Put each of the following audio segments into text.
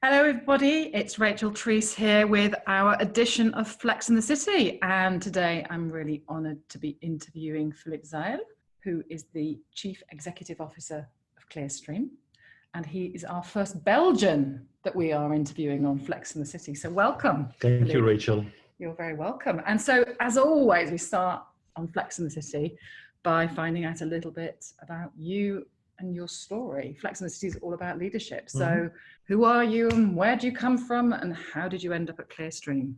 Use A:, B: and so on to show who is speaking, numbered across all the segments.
A: Hello everybody, it's Rachel Treese here with our edition of Flex in the City, and today I'm really honoured to be interviewing Philippe Seyll, who is the Chief Executive Officer of Clearstream, and he is our first Belgian that we are interviewing on Flex in the City. So welcome.
B: Thank you, Rachel.
A: You're very welcome. And so as always, we start on Flex in the City by finding out a little bit about you and your story. Flex in the City is all about leadership. So who are you and where do you come from and how did you end up at Clearstream?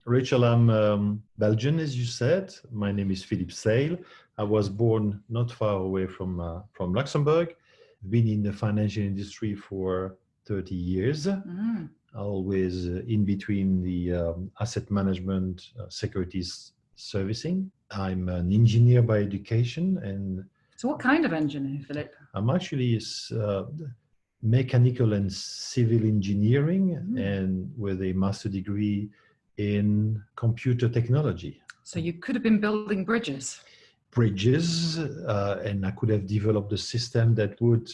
B: Rachel, I'm Belgian, as you said. My name is Philippe Seyll. I was born not far away from Luxembourg. I've been in the financial industry for 30 years, always in between the asset management, securities servicing. I'm an engineer by education. And
A: so what kind of engineer, Philippe?
B: I'm actually mechanical and civil engineering and with a master degree in computer technology.
A: So you could have been building bridges.
B: And I could have developed a system that would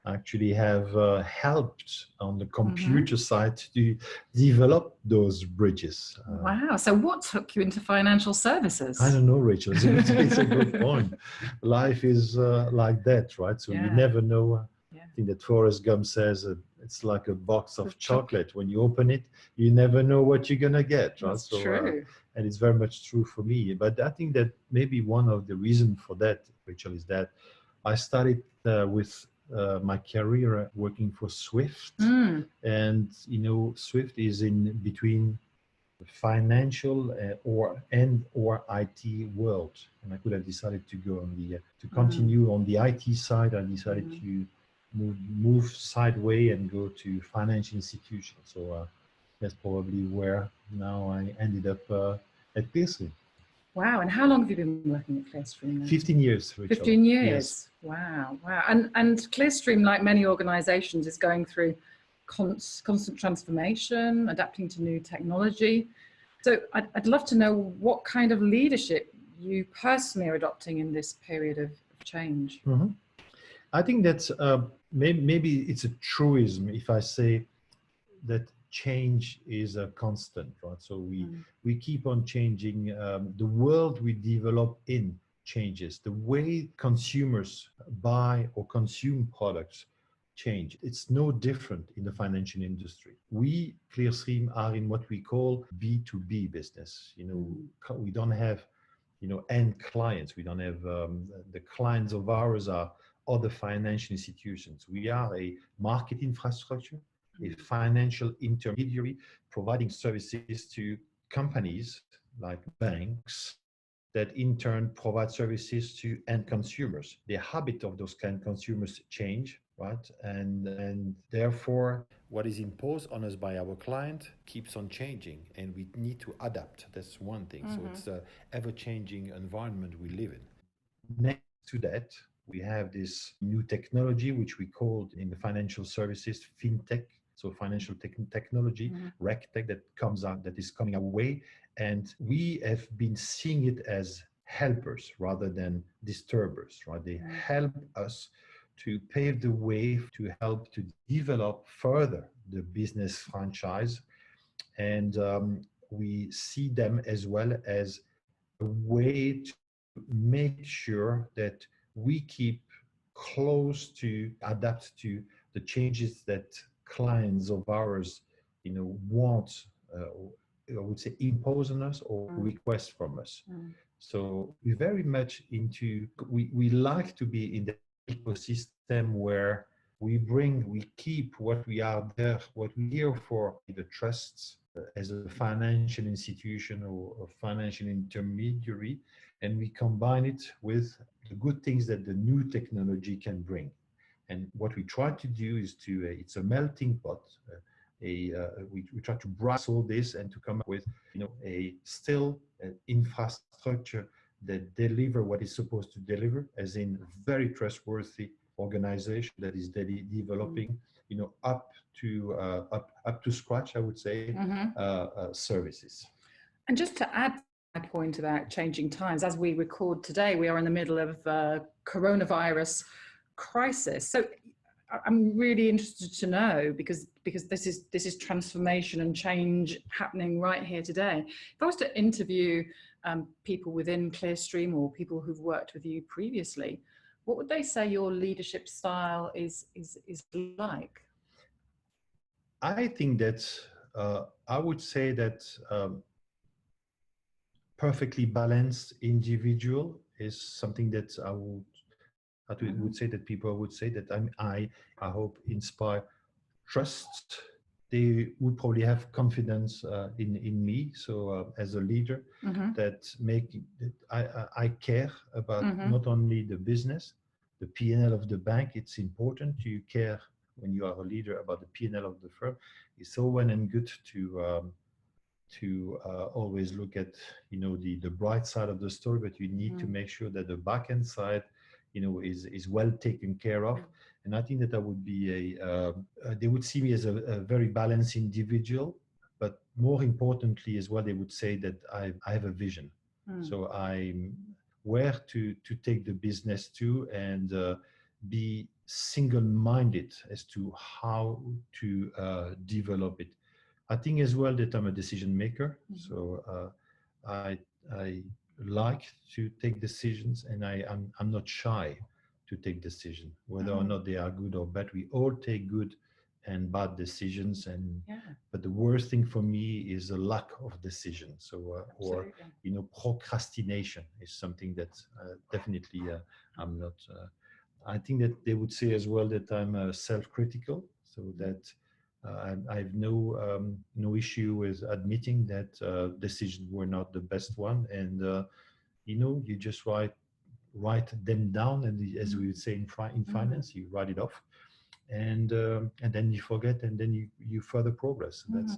B: actually have helped on the computer side to develop those bridges.
A: Wow. So what took you into financial services?
B: I don't know, Rachel. It's a good point. Life is like that, right? So you never know. I think that Forrest Gump says it's like a box of chocolate. When you open it, you never know what you're going to get, right?
A: That's true.
B: And it's very much true for me. But I think that maybe one of the reasons for that, Rachel, is that I started with my career working for Swift. And, you know, Swift is in between the financial or IT world. And I could have decided to go on to continue on the IT side. I decided to move sideways and go to financial institutions. So that's probably where now I ended up at Clearstream.
A: Wow. And how long have you been working at Clearstream?
B: 15 years, Rachel.
A: 15 years?
B: Yes.
A: Wow. And Clearstream, like many organizations, is going through constant transformation, adapting to new technology. So I'd love to know what kind of leadership you personally are adopting in this period of change.
B: I think that's maybe it's a truism if I say that change is a constant, right? So we keep on changing. The world we develop in changes. The way consumers buy or consume products change. It's no different in the financial industry. We, Clearstream, are in what we call B2B business. You know, we don't have, you know, end clients. We don't have the clients of ours are other financial institutions. We are a market infrastructure, a financial intermediary providing services to companies like banks that in turn provide services to end consumers. The habit of those end consumers change, right? And therefore, what is imposed on us by our client keeps on changing and we need to adapt. That's one thing. So it's an ever-changing environment we live in. Next to that, we have this new technology, which we called in the financial services, fintech. So financial technology, RegTech that is coming our way. And we have been seeing it as helpers rather than disturbers, right? They help us to pave the way to help to develop further the business franchise. And we see them as well as a way to make sure that we keep close to adapt to the changes that clients of ours, you know, want, I would say, impose on us or request from us. So we're very much into, we like to be in the ecosystem where we keep what we are there, what we're here for, the trusts as a financial institution or a financial intermediary, and we combine it with the good things that the new technology can bring. And what we try to do is it's a melting pot. We try to brass all this and to come up with, you know, a infrastructure that deliver what it's supposed to deliver, as in very trustworthy organization that is developing, you know, up to scratch, I would say, services.
A: And just to add my point about changing times, as we record today, we are in the middle of coronavirus crisis. So I'm really interested to know, because this is transformation and change happening right here today. If I was to interview people within Clearstream or people who've worked with you previously, what would they say your leadership style is like?
B: I think that I would say that perfectly balanced individual is something that would say that people would say that I hope inspire trust. They would probably have confidence in me. So as a leader, that I care about not only the business, the P&L of the bank. It's important you care when you are a leader about the P&L of the firm. It's all well and good to always look at the bright side of the story, but you need to make sure that the back end side is well taken care of. And I think that I would be they would see me as a very balanced individual, but more importantly as well, they would say that I have a vision. So I'm where to take the business to, and be single-minded as to how to develop it. I think as well that I'm a decision maker. So I like to take decisions, and I'm not shy to take decisions, whether or not they are good or bad. We all take good and bad decisions, but the worst thing for me is a lack of decision. So or procrastination is something that definitely I'm not. I think that they would say as well that I'm self-critical, so that I have no issue with admitting that decisions were not the best one, and you just write them down, and as we would say in finance, you write it off, and then you forget, and then you further progress. That's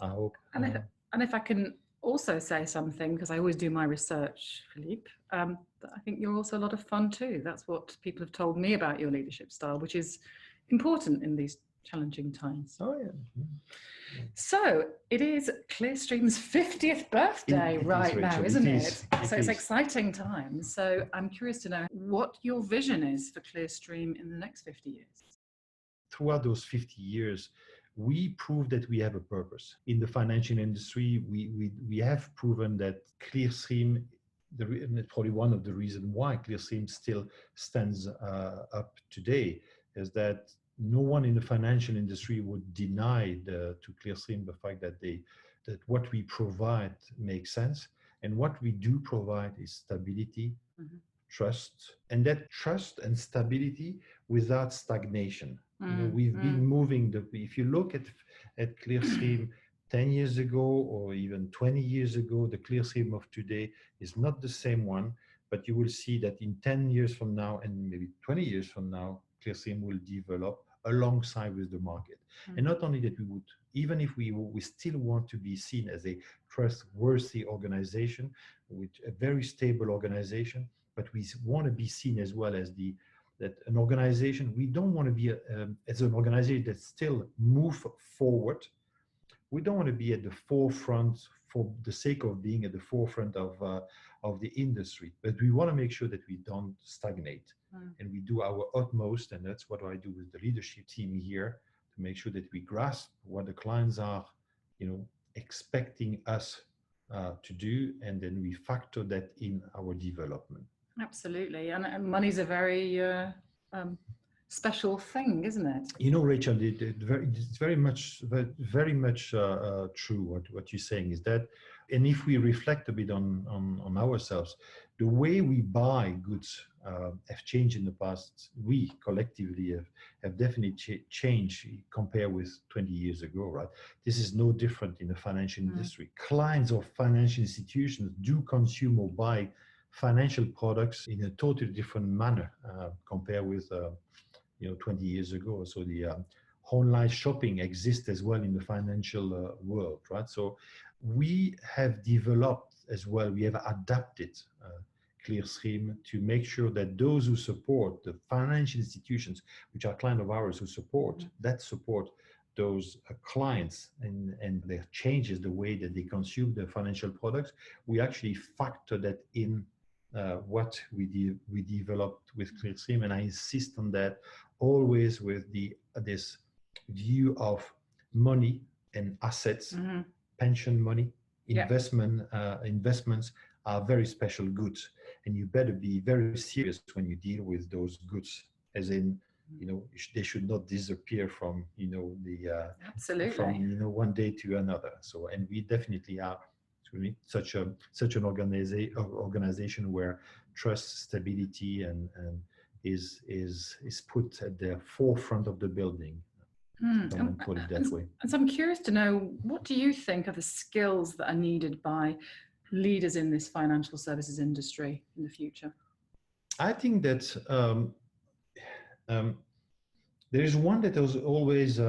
B: I hope.
A: And if I can also say something, because I always do my research, Philippe, I think you're also a lot of fun too. That's what people have told me about your leadership style, which is important in these challenging times.
B: Oh yeah.
A: So it is Clearstream's 50th birthday right now, isn't it? So it's exciting times. So I'm curious to know what your vision is for Clearstream in the next 50 years.
B: Throughout those 50 years, we proved that we have a purpose. In the financial industry, we have proven that Clearstream, probably one of the reasons why Clearstream still stands up today, is that no one in the financial industry would deny to Clearstream the fact that what we provide makes sense. And what we do provide is stability, trust, and that trust and stability without stagnation. We've been moving if you look at Clearstream 10 years ago or even 20 years ago, the Clearstream of today is not the same one, but you will see that in 10 years from now and maybe 20 years from now, Clearstream will develop alongside with the market. And not only that, even if we still want to be seen as a trustworthy organization, with a very stable organization, but we want to be seen as well as an organization. We don't want to be as an organization that still move forward. We don't want to be at the forefront for the sake of being at the forefront of the industry, but we want to make sure that we don't stagnate, and we do our utmost, and that's what I do with the leadership team here, to make sure that we grasp what the clients are, expecting us to do, and then we factor that in our development.
A: Absolutely, and money's a very special thing, isn't it?
B: Rachel, it's very much true. What you're saying is that, and if we reflect a bit on ourselves, the way we buy goods have changed in the past. We collectively have definitely changed compared with 20 years ago, right? This is no different in the financial industry. Clients of financial institutions do consume or buy financial products in a totally different manner compared with 20 years ago. So the online shopping exists as well in the financial world, right? So we have developed as well, we have adapted Clearstream to make sure that those who support the financial institutions, which are clients of ours who support those clients and their changes the way that they consume the financial products, we actually factor that in what we developed with Clearstream, and I insist on that, always with this view of money and assets, pension money, investments are very special goods, and you better be very serious when you deal with those goods, as in, they should not disappear from,
A: absolutely,
B: from, one day to another. So, and we definitely are such an organization where trust, stability, and is put at the forefront of the building. And put it that way.
A: And so I'm curious to know, what do you think are the skills that are needed by leaders in this financial services industry in the future?
B: I think that there is one that is always,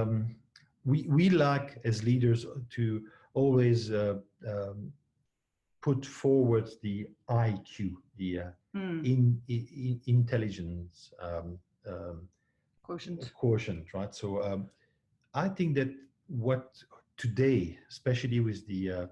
B: we like as leaders to always put forward the IQ, the intelligence quotient, right? So I think that what today, especially with the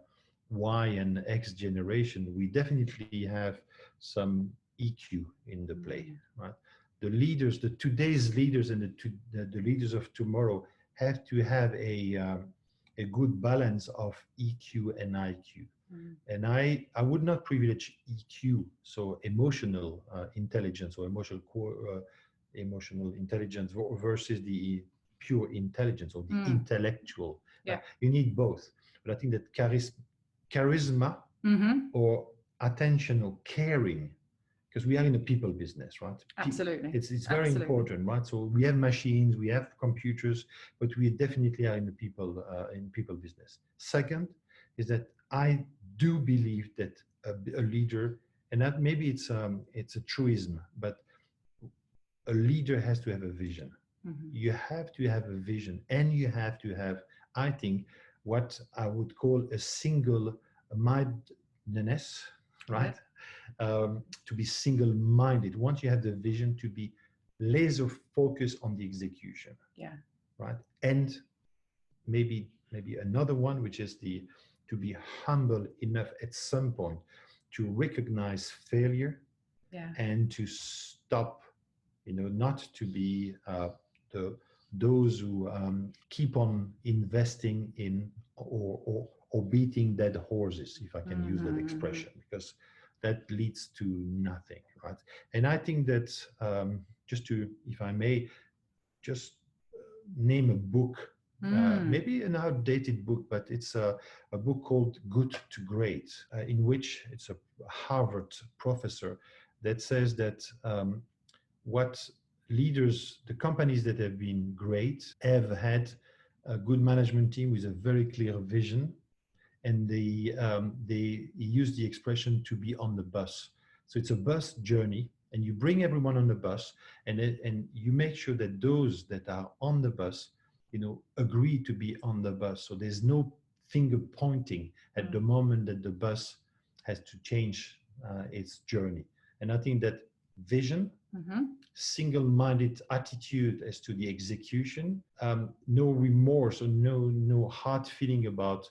B: Y and X generation, we definitely have some EQ in the play, right? The leaders, today's leaders and the leaders of tomorrow have to have a good balance of EQ and IQ. And I would not privilege EQ, so emotional intelligence or emotional intelligence versus the pure intelligence or the intellectual. You need both. But I think that charisma or attention or caring, because we are in a people business, right?
A: Absolutely.
B: It's very important, right? So we have machines, we have computers, but we definitely are in the people business. Second is that I do believe that a leader, and that maybe it's a truism, but a leader has to have a vision. You have to have a vision, and you have to have, I think, what I would call a single-mindedness, right? To be single-minded. Once you have the vision, to be laser focused on the execution. Right. And maybe another one, which is to be humble enough at some point to recognize failure and to stop, not to be those who keep on investing in or beating dead horses, if I can use that expression, because that leads to nothing, right? And I think that just to, if I may, just name a book, maybe an outdated book, but it's a book called Good to Great, in which it's a Harvard professor that says that what leaders, the companies that have been great, have had a good management team with a very clear vision, and they use the expression to be on the bus. So it's a bus journey, and you bring everyone on the bus, and you make sure that those that are on the bus, agree to be on the bus. So there's no finger pointing at the moment that the bus has to change its journey. And I think that vision, single-minded attitude as to the execution, no remorse or no hard feeling about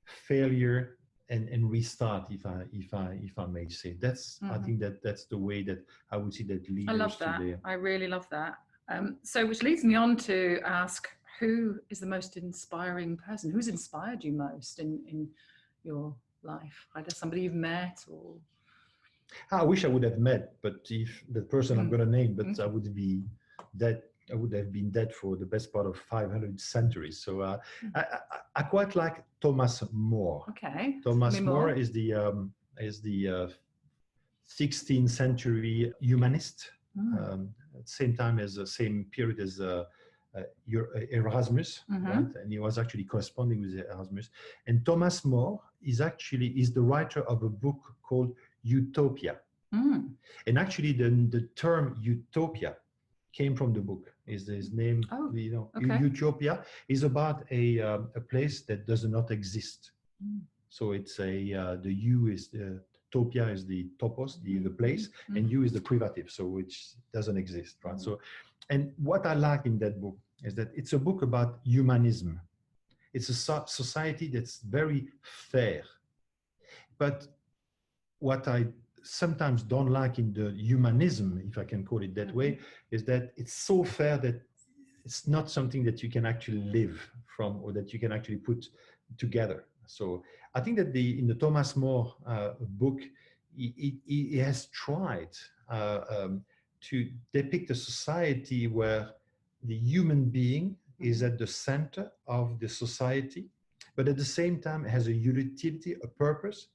B: failure and restart, if I may say. That's I think that's the way that I would see that leaders.
A: I love that.
B: Today.
A: I really love that. So which leads me on to ask, who is the most inspiring person? Who's inspired you most in your life? Either somebody you've met or...
B: I wish I would have met, but if the person I'm going to name, but I would be dead. I would have been dead for the best part of 500 centuries. So I quite like Thomas More.
A: Okay.
B: Thomas More is the 16th century humanist. At the same time as the same period as Erasmus, right? And he was actually corresponding with Erasmus. And Thomas More is the writer of a book called Utopia. And actually the term utopia came from the book. Is his name? Utopia is about a place that does not exist. So it's the U is the topia is the topos, the place, and U is the privative, so which doesn't exist, right? So, and what I like in that book is that it's a book about humanism. It's a society that's very fair. But what I sometimes don't like in the humanism, if I can call it that way, is that it's so fair that it's not something that you can actually live from or that you can actually put together. So I think that in the Thomas More book, he has tried to depict a society where the human being is at the center of the society, but at the same time has a utility, a purpose,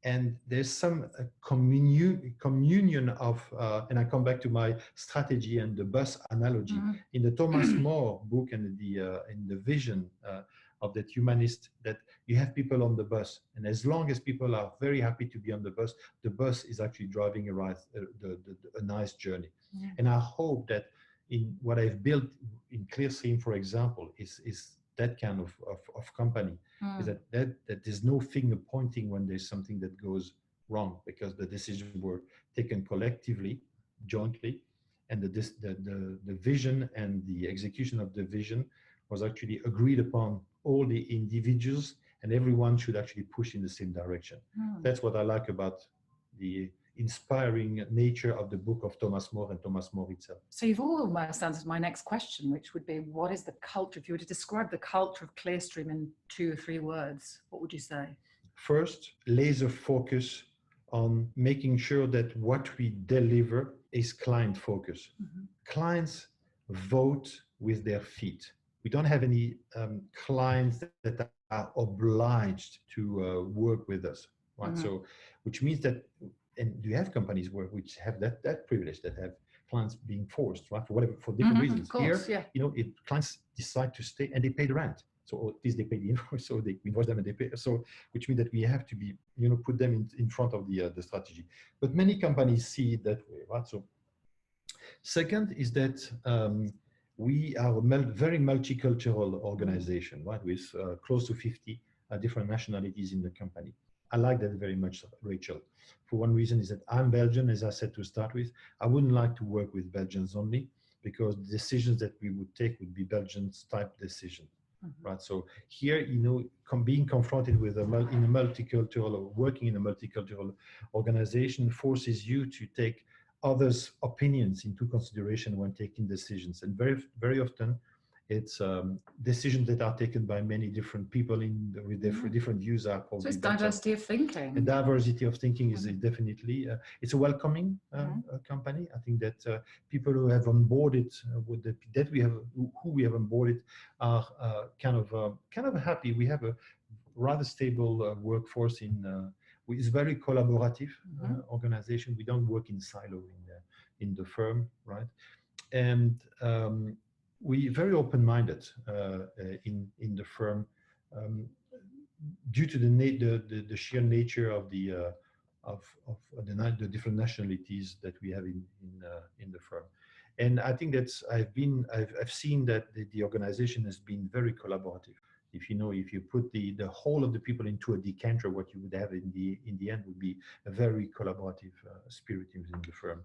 B: and there's some communion of, and I come back to my strategy and the bus analogy. In the Thomas More book and in the vision of that humanist, that you have people on the bus, and as long as people are very happy to be on the bus is actually driving a nice journey. And I hope that in what I've built in Clearstream, for example, is that kind of company, is that there's no finger pointing when there's something that goes wrong, because the decisions were taken collectively, jointly, and the vision and the execution of the vision was actually agreed upon all the individuals, and everyone should actually push in the same direction. That's what I like about the inspiring nature of the book of Thomas More and Thomas More itself.
A: So you've almost answered my next question, which would be, what is the culture? If you were to describe the culture of Clearstream in 2 or 3 words, what would you say?
B: First, laser focus on making sure that what we deliver is client focus. Clients vote with their feet. We don't have any clients that are obliged to work with us, right? So, which means that, and you have companies which have that privilege, that have clients being forced, right, for different reasons.
A: Course,
B: here, clients decide to stay and they pay the rent. So at least they pay the invoice, so they invoice them and they pay. So, which means that we have to be, put them in front of the strategy. But many companies see it that way, right? So, second is that we are a very multicultural organization, right, with close to 50 different nationalities in the company. I like that very much, Rachel. For one reason is that I'm Belgian, as I said to start with. I wouldn't like to work with Belgians only, because the decisions that we would take would be Belgians type decisions, right? So here, being confronted with in a multicultural, or working in a multicultural organization, forces you to take others' opinions into consideration when taking decisions. And very, very often, it's decisions that are taken by many different people with different views. So
A: it's diversity of thinking.
B: And diversity of thinking is definitely, it's a welcoming company. I think that people who have onboarded, who we have onboarded, are kind of happy. We have a rather stable workforce it's very collaborative organization. We don't work in silo in the firm, right? And we very open-minded in the firm, due to the sheer nature of the different nationalities that we have in the firm. And I think that's I've seen that the organization has been very collaborative. If you put the whole of the people into a decanter, what you would have in the end would be a very collaborative spirit within the firm.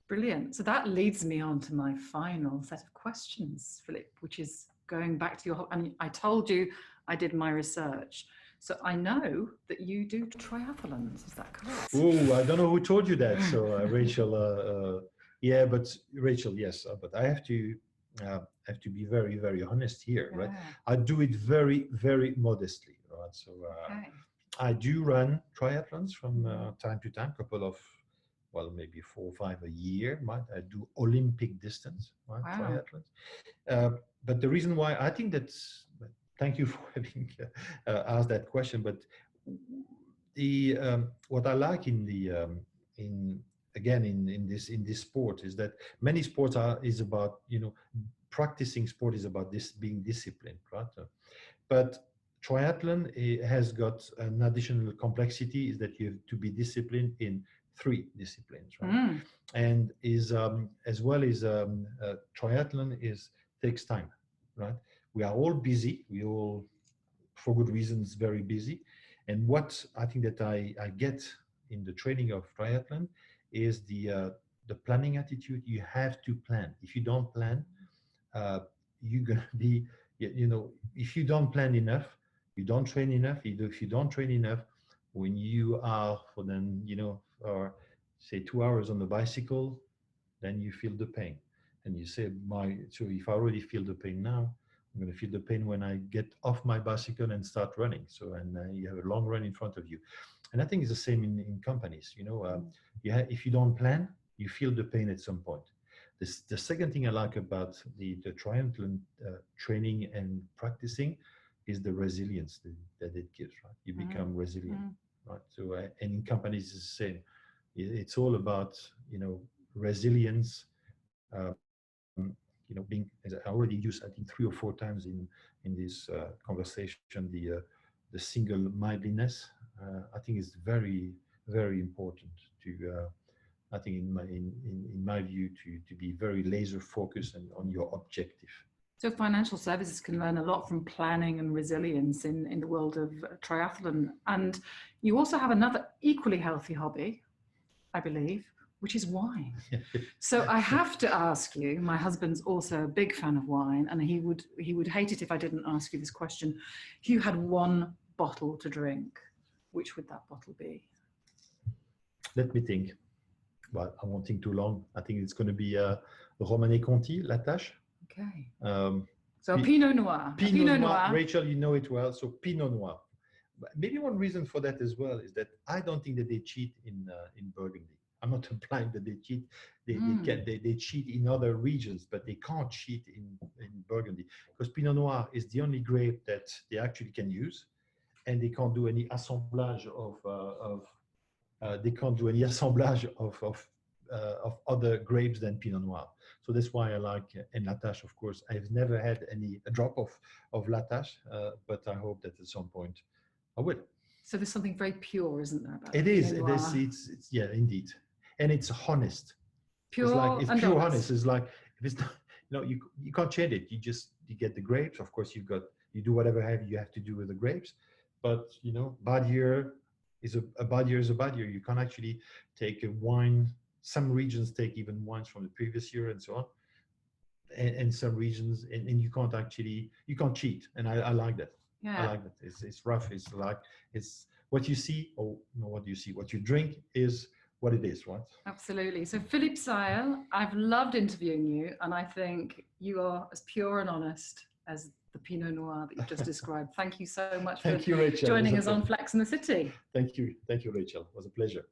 A: Brilliant. So that leads me on to my final set of questions, Philippe, which is going back to your, and I told you I did my research. So I know that you do triathlons. Is that correct?
B: Oh, I don't know who told you that. So Rachel, yeah, but Rachel, yes, but I have to be very, very honest here, right? I do it very, very modestly, right? So I do run triathlons from time to time, couple of, well, maybe 4 or 5 a year, right? I do Olympic distance, right? Triathlons. But the reason why I think that's, thank you for having asked that question. But what I like in this sport is that many sports is about practicing sport is about this being disciplined, right? But triathlon has got an additional complexity, is that you have to be disciplined in 3 disciplines, right? And is as well as triathlon takes time, right? We are all busy. We all, for good reasons, very busy. And what I think that I get in the training of triathlon is the planning attitude. You have to plan. If you don't plan, you're gonna be, if you don't plan enough, you don't train enough. If you don't train enough, when you are or say 2 hours on the bicycle, then you feel the pain. And you say, so if I already feel the pain now, I'm going to feel the pain when I get off my bicycle and start running. So, and you have a long run in front of you. And I think it's the same in companies. You know, if you don't plan, you feel the pain at some point. The second thing I like about the triathlon training and practicing is the resilience that it gives, right? You become resilient, right? So, and in companies, it's the same. It's all about, you know, resilience, you know, being, as I already used, I think 3 or 4 times in this conversation, the single-mindedness. I think is very, very important to. I think in my view to be very laser focused and on your objective.
A: So financial services can learn a lot from planning and resilience in the world of triathlon. And you also have another equally healthy hobby, I believe, which is wine. So I have to ask you, my husband's also a big fan of wine, and he would hate it if I didn't ask you this question. If you had one bottle to drink, which would that bottle be?
B: Let me think. Well, I won't think too long. I think it's going to be Romanée Conti, La Tâche.
A: Okay. So Pinot Noir.
B: Pinot Noir. Rachel, you know it well. So Pinot Noir. Maybe one reason for that as well is that I don't think that they cheat in Burgundy. I'm not implying that they cheat. They cheat in other regions, but they can't cheat in Burgundy, because Pinot Noir is the only grape that they actually can use, and they can't do any assemblage of other grapes than Pinot Noir. So that's why I like, and La Tâche, of course. I've never had a drop of La Tâche, but I hope that at some point I will.
A: So there's something very pure, isn't there? About
B: it is. It's yeah, indeed. And it's honest.
A: Pure.
B: It's pure honest. It's like, if it's not, you know, you can't change it. You get the grapes. Of course, you do whatever you have to do with the grapes. But you know, bad year is a bad year is a bad year. You can't actually take a wine. Some regions take even wines from the previous year and so on. And some regions, and you can't cheat. And I like that.
A: Yeah.
B: I like that. It's rough. It's like, it's what you see, or no, what you see. What you drink is what it is, right? Absolutely.
A: So Philippe Seyll, I've loved interviewing you, and I think you are as pure and honest as the Pinot Noir that you've just described. Thank you so much for joining us on Flex in the City.
B: Thank you, Rachel. It was a pleasure.